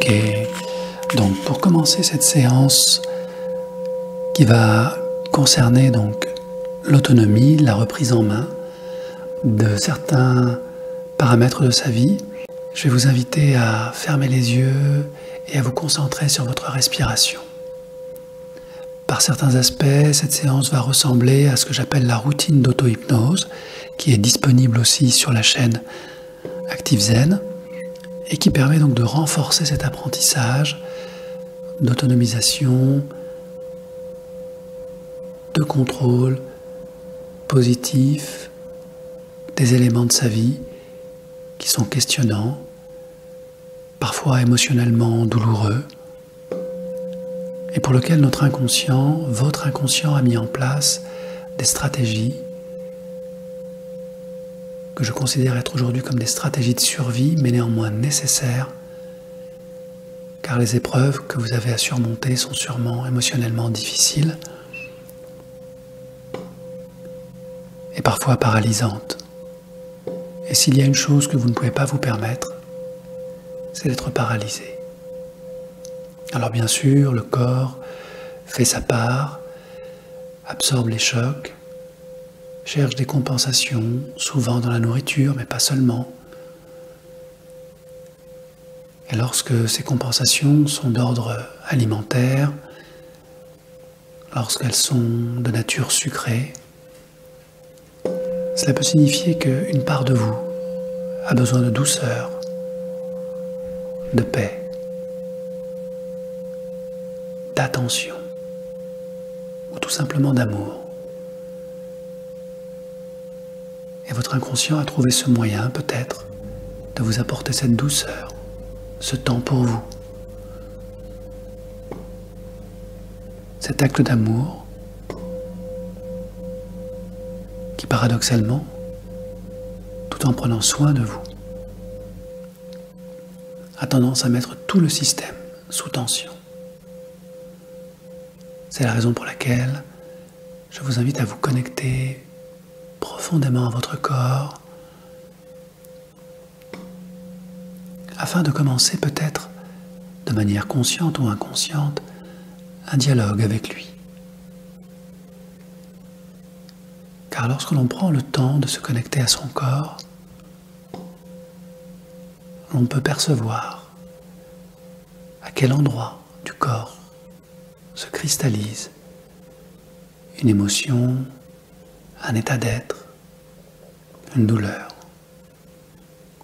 Ok, donc pour commencer cette séance qui va concerner donc l'autonomie, la reprise en main de certains paramètres de sa vie, je vais vous inviter à fermer les yeux et à vous concentrer sur votre respiration. Par certains aspects, cette séance va ressembler à ce que j'appelle la routine d'auto-hypnose, qui est disponible aussi sur la chaîne Active Zen, et qui permet donc de renforcer cet apprentissage d'autonomisation, de contrôle positif des éléments de sa vie qui sont questionnants, parfois émotionnellement douloureux, et pour lequel notre inconscient, votre inconscient a mis en place des stratégies que je considère être aujourd'hui comme des stratégies de survie, mais néanmoins nécessaires, car les épreuves que vous avez à surmonter sont sûrement émotionnellement difficiles et parfois paralysantes. Et s'il y a une chose que vous ne pouvez pas vous permettre, c'est d'être paralysé. Alors bien sûr, le corps fait sa part, absorbe les chocs, cherche des compensations, souvent dans la nourriture, mais pas seulement. Et lorsque ces compensations sont d'ordre alimentaire, lorsqu'elles sont de nature sucrée, cela peut signifier qu'une part de vous a besoin de douceur, de paix, d'attention, ou tout simplement d'amour. Et votre inconscient a trouvé ce moyen, peut-être, de vous apporter cette douceur, ce temps pour vous. Cet acte d'amour qui, paradoxalement, tout en prenant soin de vous, a tendance à mettre tout le système sous tension. C'est la raison pour laquelle je vous invite à vous connecter profondément à votre corps, afin de commencer peut-être, de manière consciente ou inconsciente, un dialogue avec lui. Car lorsque l'on prend le temps de se connecter à son corps, on peut percevoir à quel endroit du corps se cristallise une émotion, un état d'être, une douleur,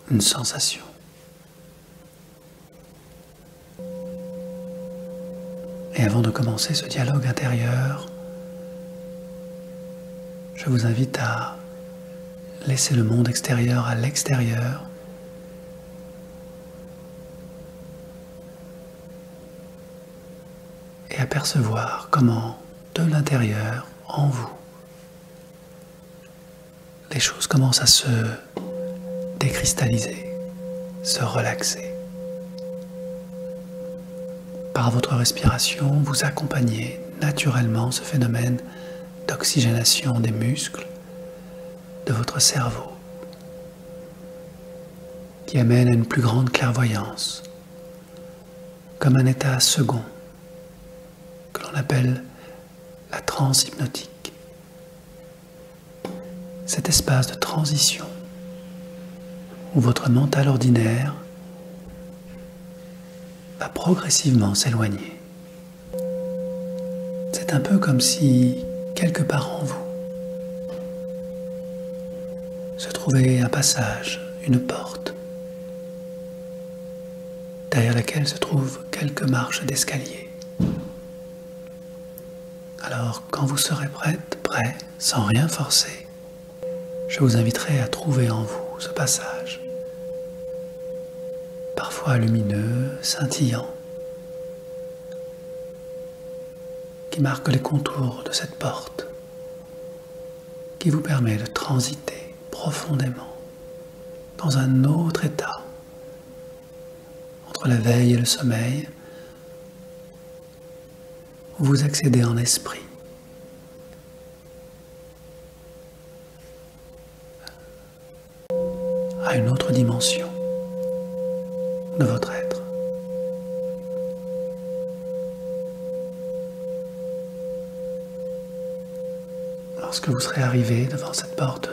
une sensation. Et avant de commencer ce dialogue intérieur, je vous invite à laisser le monde extérieur à l'extérieur et à percevoir comment, de l'intérieur, en vous, les choses commencent à se décristalliser, se relaxer. Par votre respiration, vous accompagnez naturellement ce phénomène d'oxygénation des muscles, de votre cerveau, qui amène à une plus grande clairvoyance, comme un état second, que l'on appelle la transe hypnotique. Cet espace de transition où votre mental ordinaire va progressivement s'éloigner. C'est un peu comme si, quelque part en vous, se trouvait un passage, une porte, derrière laquelle se trouvent quelques marches d'escalier. Alors, quand vous serez prête, prêt, sans rien forcer, je vous inviterai à trouver en vous ce passage, parfois lumineux, scintillant, qui marque les contours de cette porte, qui vous permet de transiter profondément dans un autre état, entre la veille et le sommeil, où vous accédez en esprit à une autre dimension de votre être. Lorsque vous serez arrivé devant cette porte,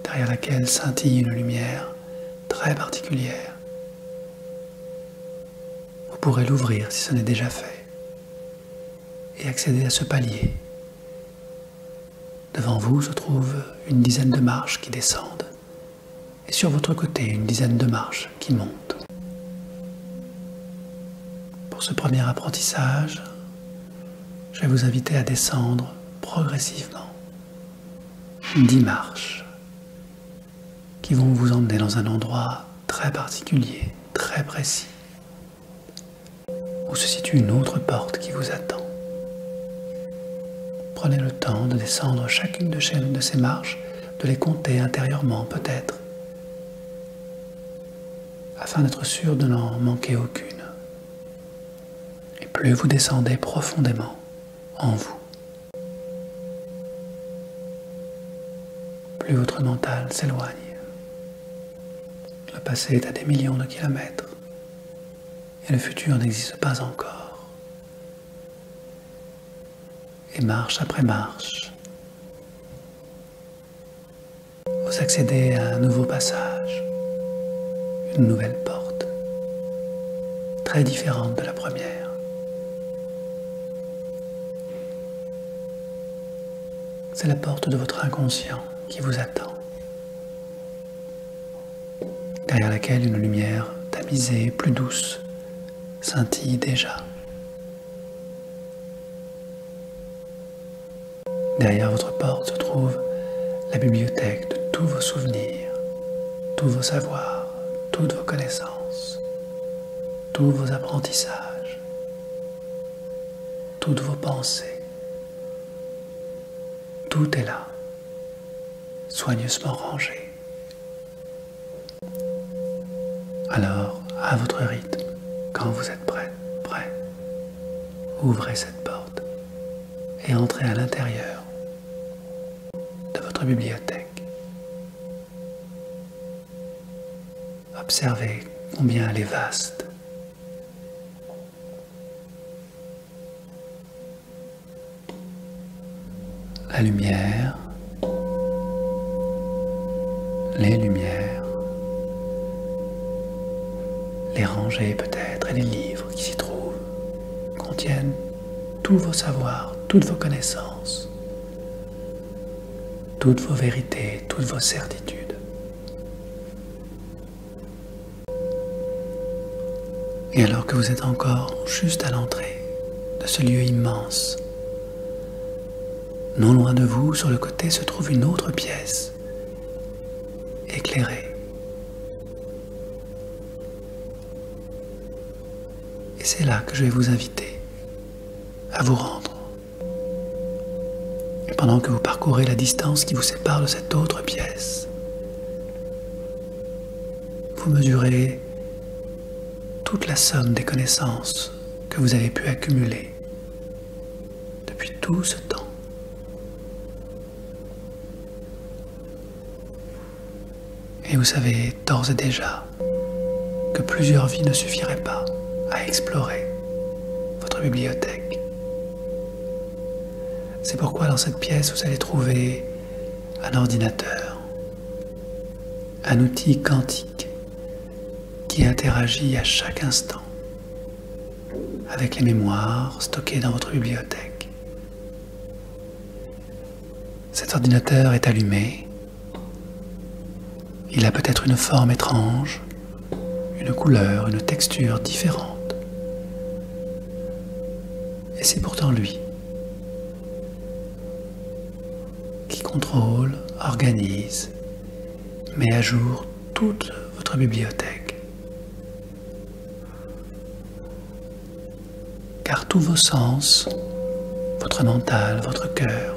derrière laquelle scintille une lumière très particulière, vous pourrez l'ouvrir si ce n'est déjà fait et accéder à ce palier. Devant vous se trouve une dizaine de marches qui descendent et sur votre côté une dizaine de marches qui montent. Pour ce premier apprentissage, je vais vous inviter à descendre progressivement 10 marches qui vont vous emmener dans un endroit très particulier, très précis, où se situe une autre porte qui vous attend. Prenez le temps de descendre chacune de ces marches, de les compter intérieurement peut-être, afin d'être sûr de n'en manquer aucune. Et plus vous descendez profondément en vous, plus votre mental s'éloigne. Le passé est à des millions de kilomètres et le futur n'existe pas encore. Et marche après marche, vous accédez à un nouveau passage, une nouvelle porte, très différente de la première. C'est la porte de votre inconscient qui vous attend, derrière laquelle une lumière tamisée, plus douce, scintille déjà. Derrière votre porte se trouve la bibliothèque de tous vos souvenirs, tous vos savoirs, toutes vos connaissances, tous vos apprentissages, toutes vos pensées. Tout est là, soigneusement rangé. Alors, à votre rythme, quand vous êtes prêt, ouvrez cette porte et entrez à l'intérieur de votre bibliothèque. Observez combien elle est vaste. La lumière, les lumières, les rangées peut-être et les livres qui s'y trouvent contiennent tous vos savoirs, toutes vos connaissances, toutes vos vérités, toutes vos certitudes. Et alors que vous êtes encore juste à l'entrée de ce lieu immense, non loin de vous, sur le côté, se trouve une autre pièce, éclairée. Et c'est là que je vais vous inviter à vous rendre. Et pendant que vous parcourez la distance qui vous sépare de cette autre pièce, vous mesurez toute la somme des connaissances que vous avez pu accumuler depuis tout ce temps. Et vous savez d'ores et déjà que plusieurs vies ne suffiraient pas à explorer votre bibliothèque. C'est pourquoi dans cette pièce, vous allez trouver un ordinateur, un outil quantique qui interagit à chaque instant avec les mémoires stockées dans votre bibliothèque. Cet ordinateur est allumé. Il a peut-être une forme étrange, une couleur, une texture différente. Et c'est pourtant lui qui contrôle, organise, met à jour toute votre bibliothèque. Car tous vos sens, votre mental, votre cœur,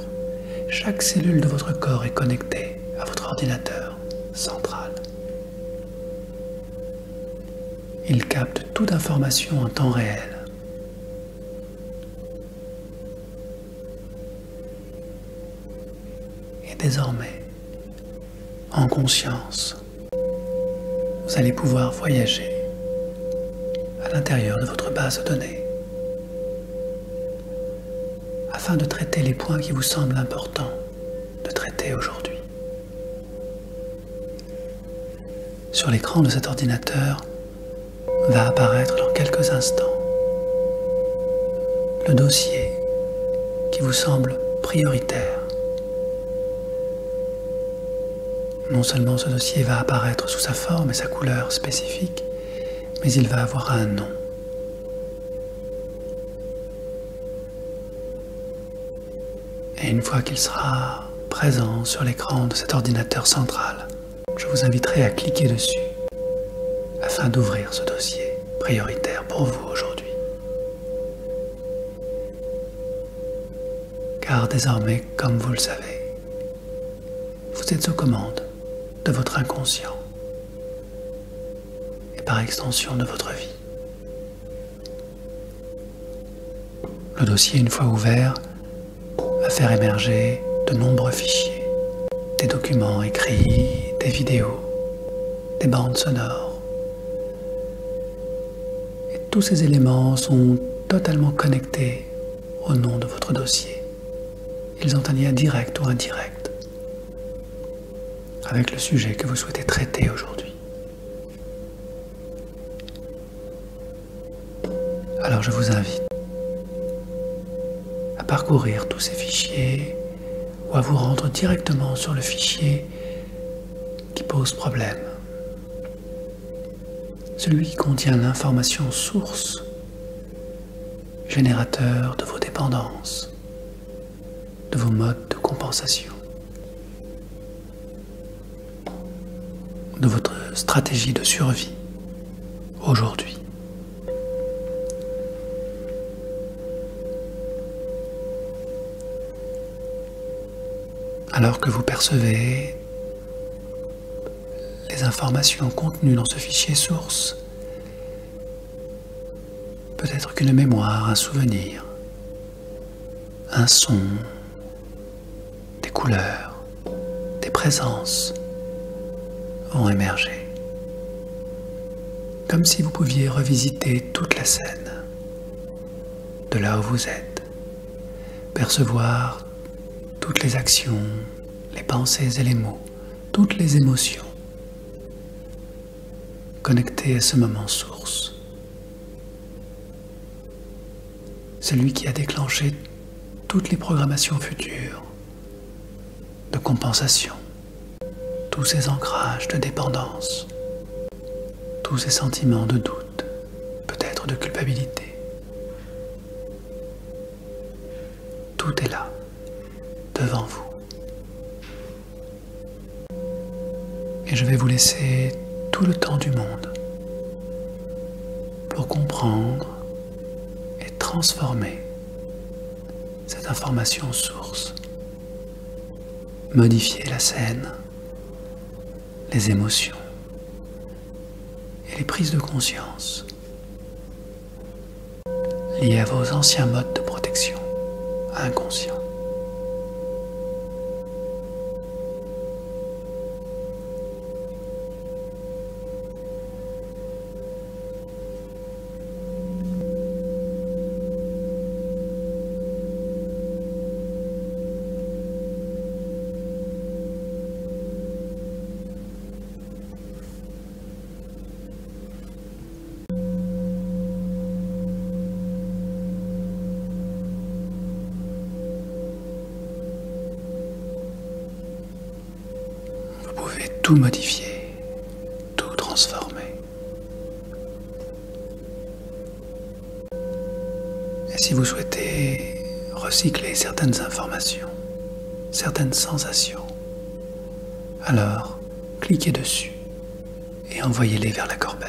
chaque cellule de votre corps est connectée à votre ordinateur central. Il capte toute information en temps réel. Et désormais, en conscience, vous allez pouvoir voyager à l'intérieur de votre base de données afin de traiter les points qui vous semblent importants traiter aujourd'hui. Sur l'écran de cet ordinateur va apparaître dans quelques instants le dossier qui vous semble prioritaire. Non seulement ce dossier va apparaître sous sa forme et sa couleur spécifique, mais il va avoir un nom. Et une fois qu'il sera présent sur l'écran de cet ordinateur central, je vous inviterai à cliquer dessus afin d'ouvrir ce dossier prioritaire pour vous aujourd'hui. Car désormais, comme vous le savez, vous êtes aux commandes de votre inconscient et par extension de votre vie. Le dossier, une fois ouvert, va faire émerger de nombreux fichiers, des documents écrits, des vidéos, des bandes sonores. Et tous ces éléments sont totalement connectés au nom de votre dossier. Ils ont un lien direct ou indirect avec le sujet que vous souhaitez traiter aujourd'hui. Alors je vous invite à parcourir tous ces fichiers ou à vous rendre directement sur le fichier qui pose problème. Celui qui contient l'information source, générateur de vos dépendances, de vos modes de compensation, de votre stratégie de survie aujourd'hui. Alors que vous percevez les informations contenues dans ce fichier source, peut-être qu'une mémoire, un souvenir, un son, des couleurs, des présences vont émerger. Comme si vous pouviez revisiter toute la scène, de là où vous êtes, percevoir toutes les actions, les pensées et les mots, toutes les émotions connectées à ce moment source. Celui qui a déclenché toutes les programmations futures de compensation, tous ces ancrages de dépendance, tous ces sentiments de doute, peut-être de culpabilité. Tout est là, devant vous. Et je vais vous laisser tout le temps du monde pour comprendre et transformer cette information source, modifier la scène, les émotions et les prises de conscience liées à vos anciens modes de protection inconscients. Tout modifier, tout transformer. Et si vous souhaitez recycler certaines informations, certaines sensations, alors cliquez dessus et envoyez-les vers la corbeille.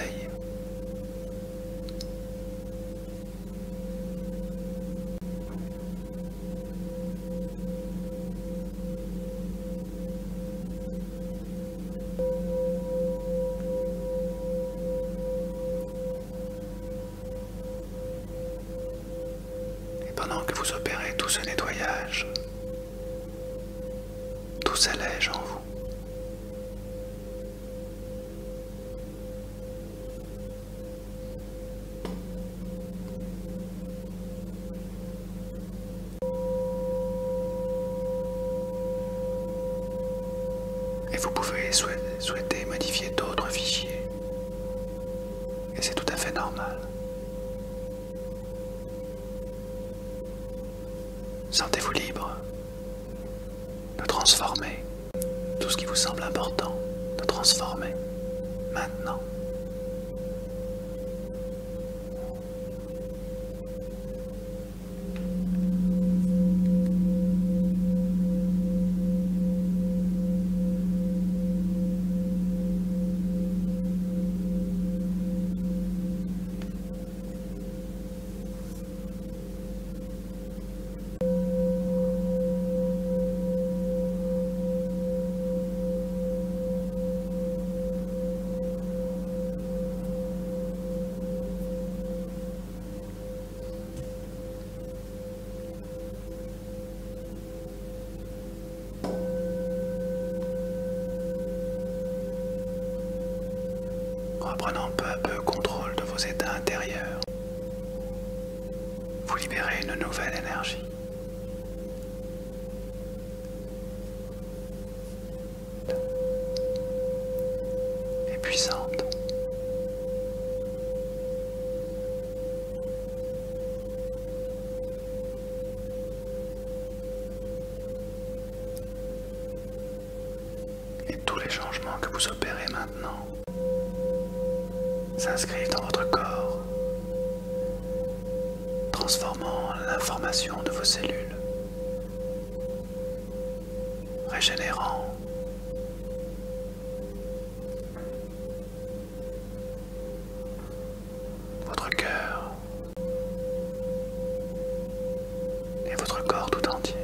Pendant que vous opérez tout ce nettoyage, tout s'allège en vous. vous pouvez souhaiter modifier d'autres fichiers. Et c'est tout à fait normal. Sentez-vous libre de transformer tout ce qui vous semble important, de transformer maintenant. Reprenant peu à peu contrôle de vos états intérieurs, vous libérez une nouvelle énergie. Et puissante. Et tous les changements que vous opérez maintenant s'inscrivent dans votre corps, transformant l'information de vos cellules, régénérant, votre cœur et votre corps tout entier.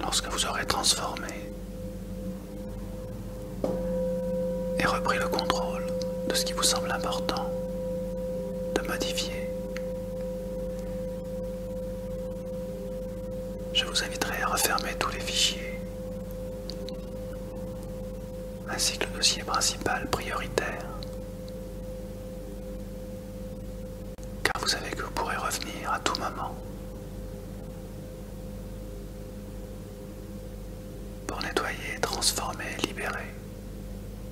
Lorsque vous aurez transformé et repris le contrôle de ce qui vous semble important de modifier, je vous inviterai à refermer tous les fichiers, ainsi que le dossier principal prioritaire, car vous savez que vous pourrez revenir à tout moment pour nettoyer, transformer, libérer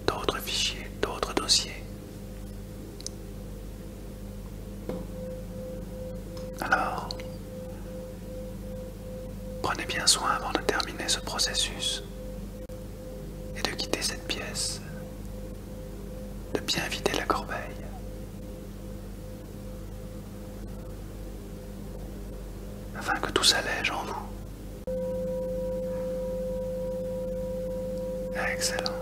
d'autres fichiers, d'autres dossiers. Alors, prenez bien soin avant de terminer ce processus et de quitter cette pièce, de bien vider la corbeille. Afin que tout s'allège en vous. Excellent.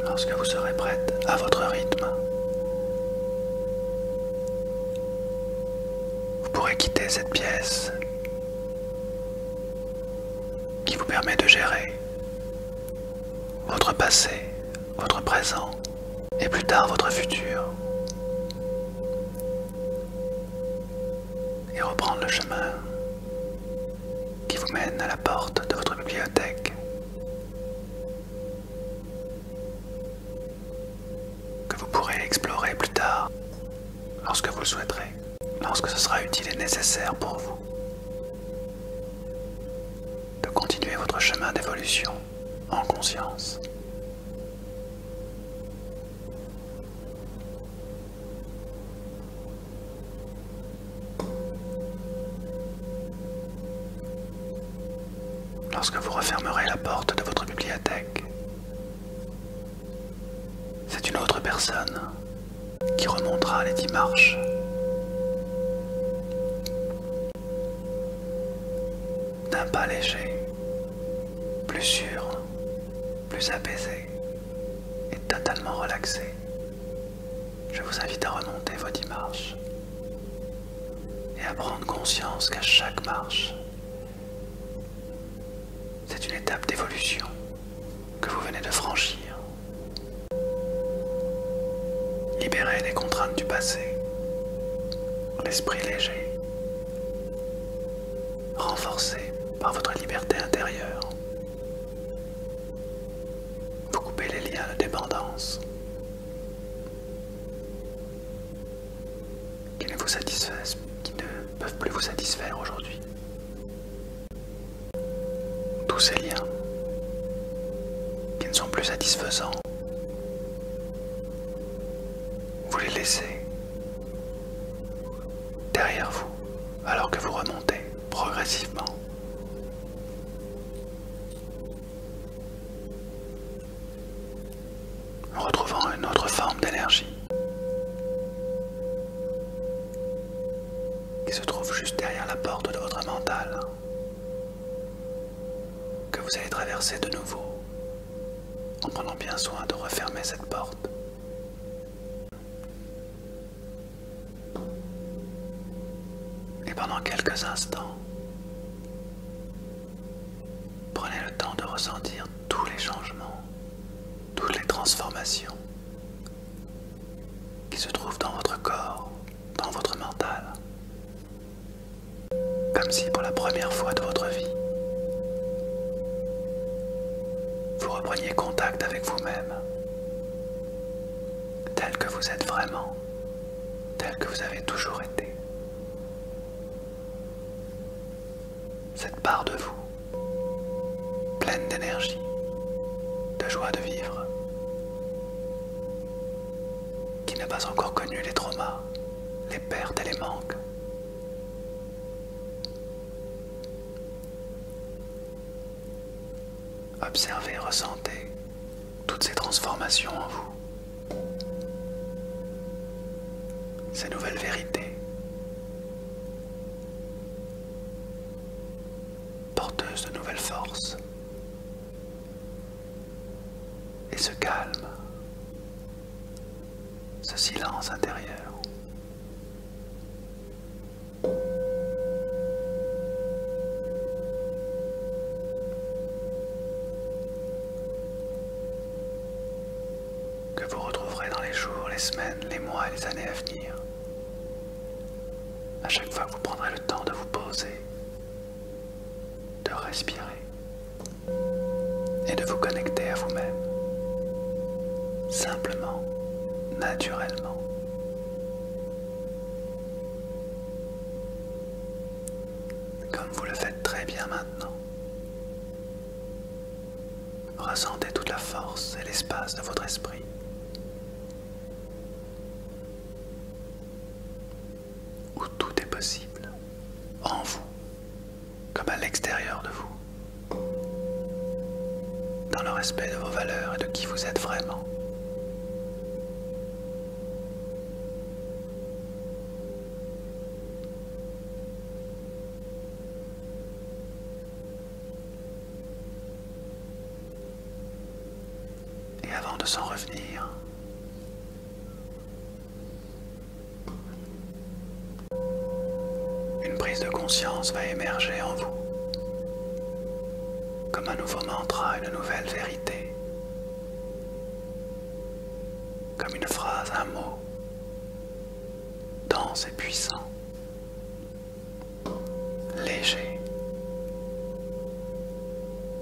Lorsque vous serez prête à votre rythme, vous pourrez quitter cette pièce qui vous permet de gérer votre passé, votre présent et plus tard votre futur, et reprendre le chemin qui vous mène à la porte de votre bibliothèque, que vous pourrez explorer plus tard, lorsque vous le souhaiterez, lorsque ce sera utile et nécessaire pour vous, de continuer votre chemin d'évolution en conscience. Lorsque vous refermerez la porte de votre bibliothèque, c'est une autre personne qui remontera les 10 marches. D'un pas léger, plus sûr, plus apaisé et totalement relaxé, je vous invite à remonter vos 10 marches et à prendre conscience qu'à chaque marche, c'est une étape d'évolution que vous venez de franchir. Libérez les contraintes du passé, l'esprit léger, renforcé par votre liberté intérieure. Vous coupez les liens de dépendance qui ne peuvent plus vous satisfaire aujourd'hui. Tous ces liens qui ne sont plus satisfaisants, vous les laissez derrière vous alors que vous remontez progressivement. En retrouvant une autre forme d'énergie qui se trouve juste derrière la porte de votre mental, que vous allez traverser de nouveau en prenant bien soin de refermer cette porte. Et pendant quelques instants, prenez le temps de ressentir tous les changements, toutes les transformations qui se trouvent dans votre corps, dans votre mental, comme si pour la première fois de votre vie, vous repreniez contact avec vous-même, tel que vous êtes vraiment, tel que vous avez toujours été. Cette part de vous, pleine d'énergie, de joie de vivre, qui n'a pas encore connu les traumas, les pertes et les manques. Observez, ressentez toutes ces transformations en vous, ces nouvelles vérités, porteuses de nouvelles forces, et ce calme, ce silence intérieur. Que vous retrouverez dans les jours, les semaines, les mois et les années à venir. À chaque fois que vous prendrez le temps de vous poser, de respirer et de vous connecter à vous-même, simplement, naturellement. Comme vous le faites très bien maintenant. Ressentez toute la force et l'espace de votre esprit. Où tout est possible, en vous, comme à l'extérieur de vous, dans le respect de vos valeurs et de qui vous êtes vraiment. Et avant de s'en revenir, une prise de conscience va émerger en vous, comme un nouveau mantra, une nouvelle vérité, comme une phrase, un mot, dense et puissant, léger,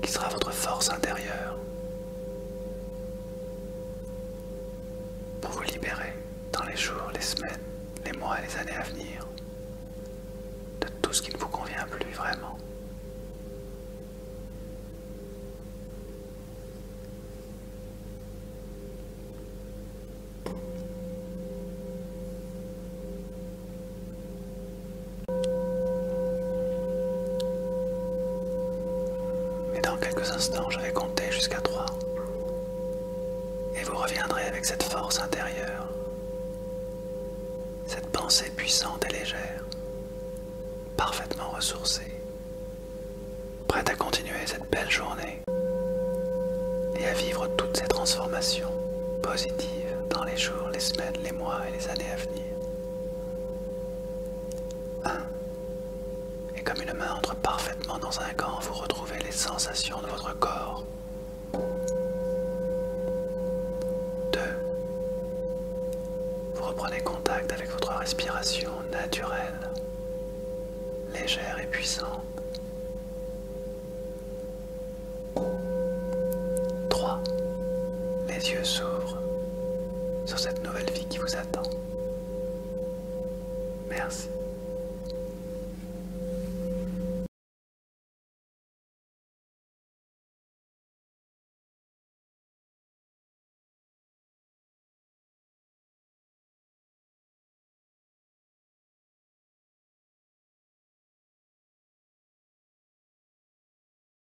qui sera votre force intérieure pour vous libérer dans les jours, les semaines, les mois et les années à venir de tout ce qui ne vous convient plus vraiment. Et dans quelques instants, je vais compter jusqu'à 3. Et vous reviendrez avec cette force intérieure, cette pensée puissante et légère, parfaitement ressourcée, prête à continuer cette belle journée et à vivre toutes ces transformations positives dans les jours, les semaines, les mois et les années à venir. 1. Et comme une main entre parfaitement dans un gant, vous retrouvez les sensations de votre corps. 2. Vous reprenez contact avec votre respiration naturelle, légère et puissante. 3. Les yeux s'ouvrent sur cette nouvelle vie qui vous attend. Merci.